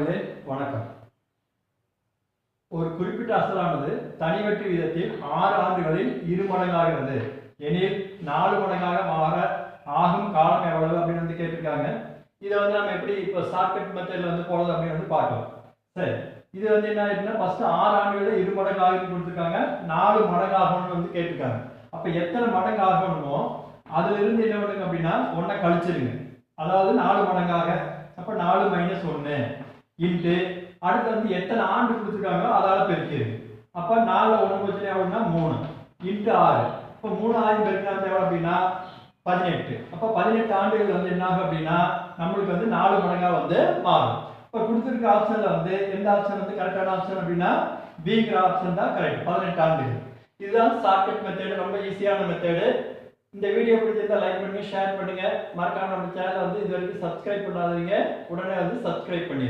மாணவர்களே வணக்கம். ஒரு குறிப்பிட்ட அசலானது தனிவட்டி வீதத்தில் 6 ஆண்டுகளில் 2 மடங்காகிறது எனில் 4 மடங்காக மாற ஆகும் காலம் எவ்வளவு அப்படின்னு கேட்டிருக்காங்க. இதை நம்ம எப்படி இப்போ ஷார்ட்கட் மெத்தட்ல போடுறது அப்படின்னு பார்க்கலாம். சரி, இது என்ன ஆயிடுச்சுன்னா ஃபர்ஸ்ட் 6 ஆண்டுகளில் 2 மடங்காக கொடுத்துருக்காங்க, 4 மடங்காகணும்னு கேட்டிருக்காங்க. அப்போ எத்தனை மடங்கு ஆகணுமோ அதுல இருந்து என்ன பண்ணுங்க அப்படின்னா 1 கழிச்சிருங்க. அதாவது 4 மடங்காக, அப்ப 4 - 1 இன்ட்டு அடுத்து எத்தனை ஆண்டு கொடுத்துருக்காங்களோ அதால பெருக்கிடுங்க. அப்ப 4 1 போச்சுன்னா எவ்வளவுன்னா 3 இன்ட்டு 6. இப்போ 3 ஆயிரம் பெருக்கினா எவ்வளவு அப்படின்னா 18. அப்ப 18 ஆண்டுகள் என்ன ஆகும் அப்படின்னா நம்மளுக்கு 4 மடங்கா மாறும். இப்போ கொடுத்துருக்க ஆப்ஷன்ல எந்த ஆப்ஷன் கரெக்டான ஆப்ஷன் அப்படின்னா பிங்கிற ஆப்ஷன் தான் கரெக்ட். 18 ஆண்டுகள். இதுதான் ஷார்ட்கட் மெத்தட், ரொம்ப ஈஸியான மெத்தடு. இந்த வீடியோ பிடிச்சிருந்தா லைக் பண்ணுங்க, ஷேர் பண்ணுங்க. மறக்காம நம்ம சேனலை இது வரைக்கும் சப்ஸ்கிரைப் பண்ணாதீங்க, உடனே சப்ஸ்கிரைப் பண்ணிடுங்க.